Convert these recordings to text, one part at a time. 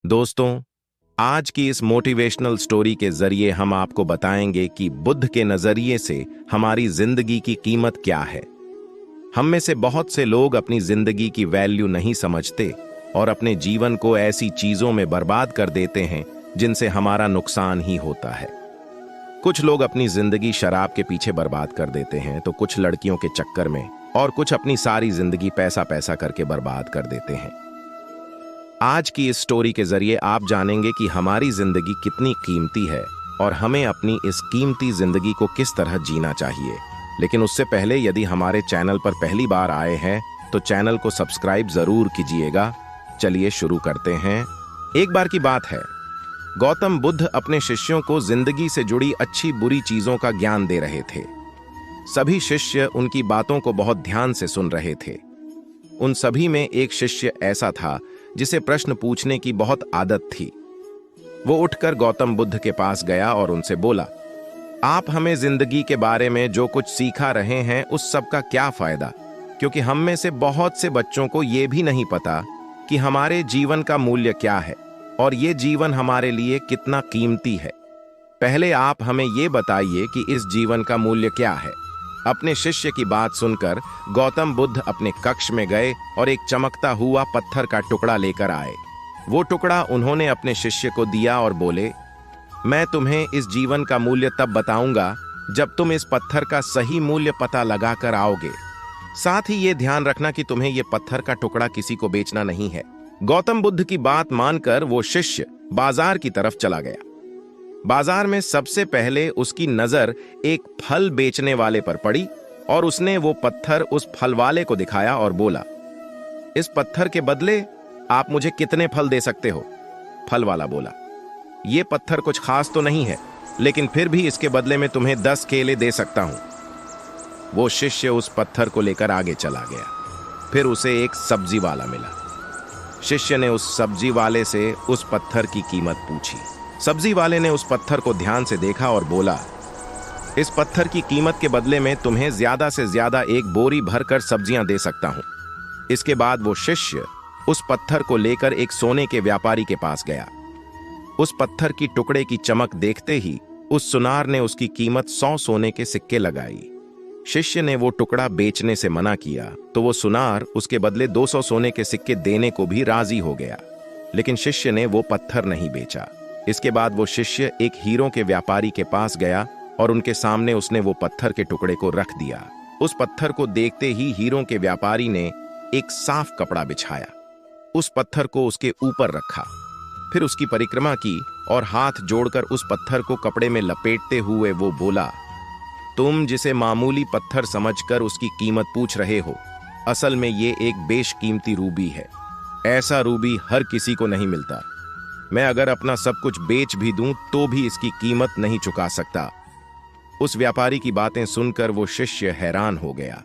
दोस्तों, आज की इस मोटिवेशनल स्टोरी के जरिए हम आपको बताएंगे कि बुद्ध के नजरिए से हमारी जिंदगी की कीमत क्या है। हम में से बहुत से लोग अपनी जिंदगी की वैल्यू नहीं समझते और अपने जीवन को ऐसी चीजों में बर्बाद कर देते हैं जिनसे हमारा नुकसान ही होता है। कुछ लोग अपनी जिंदगी शराब के पीछे बर्बाद कर देते हैं, तो कुछ लड़कियों के चक्कर में, और कुछ अपनी सारी जिंदगी पैसा पैसा करके बर्बाद कर देते हैं। आज की इस स्टोरी के जरिए आप जानेंगे कि हमारी जिंदगी कितनी कीमती है और हमें अपनी इस कीमती जिंदगी को किस तरह जीना चाहिए। लेकिन उससे पहले यदि हमारे चैनल पर पहली बार आए हैं तो चैनल को सब्सक्राइब जरूर कीजिएगा। चलिए शुरू करते हैं। एक बार की बात है, गौतम बुद्ध अपने शिष्यों को जिंदगी से जुड़ी अच्छी बुरी चीजों का ज्ञान दे रहे थे। सभी शिष्य उनकी बातों को बहुत ध्यान से सुन रहे थे। उन सभी में एक शिष्य ऐसा था जिसे प्रश्न पूछने की बहुत आदत थी। वो उठकर गौतम बुद्ध के पास गया और उनसे बोला, आप हमें जिंदगी के बारे में जो कुछ सिखा रहे हैं उस सब का क्या फायदा, क्योंकि हम में से बहुत से बच्चों को ये भी नहीं पता कि हमारे जीवन का मूल्य क्या है और ये जीवन हमारे लिए कितना कीमती है। पहले आप हमें ये बताइए कि इस जीवन का मूल्य क्या है। अपने शिष्य की बात सुनकर गौतम बुद्ध अपने कक्ष में गए और एक चमकता हुआ पत्थर का टुकड़ा लेकर आए। वो टुकड़ा उन्होंने अपने शिष्य को दिया और बोले, मैं तुम्हें इस जीवन का मूल्य तब बताऊंगा जब तुम इस पत्थर का सही मूल्य पता लगाकर आओगे। साथ ही ये ध्यान रखना कि तुम्हें ये पत्थर का टुकड़ा किसी को बेचना नहीं है। गौतम बुद्ध की बात मानकर वो शिष्य बाजार की तरफ चला गया। बाजार में सबसे पहले उसकी नजर एक फल बेचने वाले पर पड़ी और उसने वो पत्थर उस फल वाले को दिखाया और बोला, इस पत्थर के बदले आप मुझे कितने फल दे सकते हो? फल वाला बोला, ये पत्थर कुछ खास तो नहीं है, लेकिन फिर भी इसके बदले में तुम्हें 10 केले दे सकता हूं। वो शिष्य उस पत्थर को लेकर आगे चला गया। फिर उसे एक सब्जी वाला मिला। शिष्य ने उस सब्जी वाले से उस पत्थर की कीमत पूछी। सब्जी वाले ने उस पत्थर को ध्यान से देखा और बोला, इस पत्थर की कीमत के बदले में तुम्हें ज्यादा से ज्यादा एक बोरी भरकर सब्जियां दे सकता हूं। इसके बाद वो शिष्य उस पत्थर को लेकर एक सोने के व्यापारी के पास गया। उस पत्थर की टुकड़े की चमक देखते ही उस सुनार ने उसकी कीमत 100 सोने के सिक्के लगाई। शिष्य ने वो टुकड़ा बेचने से मना किया तो वो सुनार उसके बदले 200 सोने के सिक्के देने को भी राजी हो गया, लेकिन शिष्य ने वो पत्थर नहीं बेचा। इसके बाद वो शिष्य एक हीरों के व्यापारी के पास गया और उनके सामने उसने वो पत्थर के टुकड़े को रख दिया। उस पत्थर को देखते ही हीरों के व्यापारी ने एक साफ कपड़ा बिछाया, उस पत्थर को उसके ऊपर रखा, फिर उसकी परिक्रमा की और हाथ जोड़कर उस पत्थर को कपड़े में लपेटते हुए वो बोला, तुम जिसे मामूली पत्थर समझकर उसकी कीमत पूछ रहे हो, असल में ये एक बेशकीमती रूबी है। ऐसा रूबी हर किसी को नहीं मिलता। मैं अगर अपना सब कुछ बेच भी दूं तो भी इसकी कीमत नहीं चुका सकता। उस व्यापारी की बातें सुनकर वो शिष्य हैरान हो गया।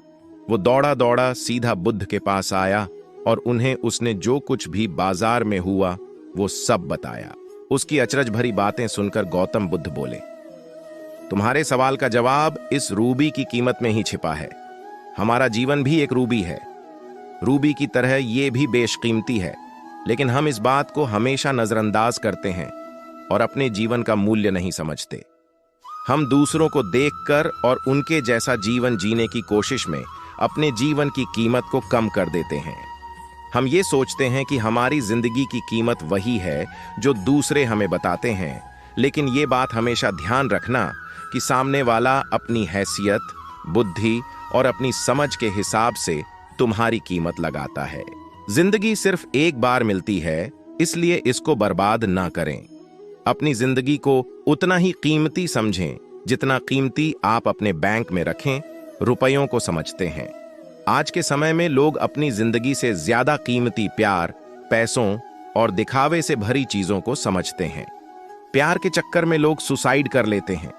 वो दौड़ा दौड़ा सीधा बुद्ध के पास आया और उन्हें उसने जो कुछ भी बाजार में हुआ वो सब बताया। उसकी अचरज भरी बातें सुनकर गौतम बुद्ध बोले, तुम्हारे सवाल का जवाब इस रूबी की कीमत में ही छिपा है। हमारा जीवन भी एक रूबी है। रूबी की तरह ये भी बेशकीमती है, लेकिन हम इस बात को हमेशा नजरअंदाज करते हैं और अपने जीवन का मूल्य नहीं समझते। हम दूसरों को देखकर और उनके जैसा जीवन जीने की कोशिश में अपने जीवन की कीमत को कम कर देते हैं। हम ये सोचते हैं कि हमारी जिंदगी की कीमत वही है जो दूसरे हमें बताते हैं, लेकिन ये बात हमेशा ध्यान रखना कि सामने वाला अपनी हैसियत, बुद्धि और अपनी समझ के हिसाब से तुम्हारी कीमत लगाता है। जिंदगी सिर्फ एक बार मिलती है, इसलिए इसको बर्बाद ना करें। अपनी जिंदगी को उतना ही कीमती समझें जितना कीमती आप अपने बैंक में रखें रुपयों को समझते हैं। आज के समय में लोग अपनी जिंदगी से ज्यादा कीमती प्यार, पैसों और दिखावे से भरी चीजों को समझते हैं। प्यार के चक्कर में लोग सुसाइड कर लेते हैं।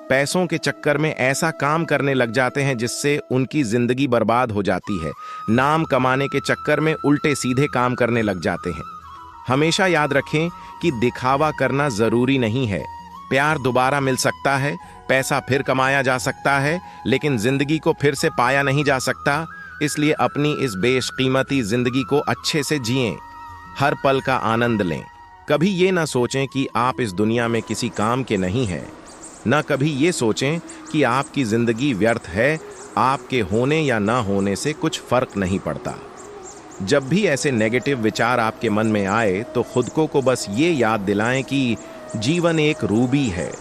पैसों के चक्कर में ऐसा काम करने लग जाते हैं जिससे उनकी जिंदगी बर्बाद हो जाती है। नाम कमाने के चक्कर में उल्टे सीधे काम करने लग जाते हैं। हमेशा याद रखें कि दिखावा करना जरूरी नहीं है। प्यार दोबारा मिल सकता है, पैसा फिर कमाया जा सकता है, लेकिन जिंदगी को फिर से पाया नहीं जा सकता। इसलिए अपनी इस बेशकीमती जिंदगी को अच्छे से जिएं, हर पल का आनंद लें। कभी ये ना सोचें कि आप इस दुनिया में किसी काम के नहीं हैं, ना कभी ये सोचें कि आपकी जिंदगी व्यर्थ है। आपके होने या ना होने से कुछ फर्क नहीं पड़ता। जब भी ऐसे नेगेटिव विचार आपके मन में आए तो खुद को बस ये याद दिलाएं कि जीवन एक रूबी है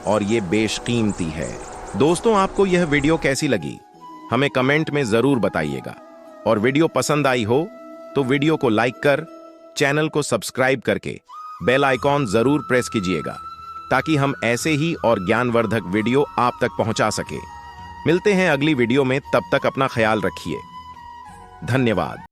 और ये बेशकीमती है। दोस्तों, आपको यह वीडियो कैसी लगी हमें कमेंट में जरूर बताइएगा, और वीडियो पसंद आई हो तो वीडियो को लाइक कर चैनल को सब्सक्राइब करके बेल आइकॉन जरूर प्रेस कीजिएगा, ताकि हम ऐसे ही और ज्ञानवर्धक वीडियो आप तक पहुंचा सके। मिलते हैं अगली वीडियो में, तब तक अपना ख्याल रखिए। धन्यवाद।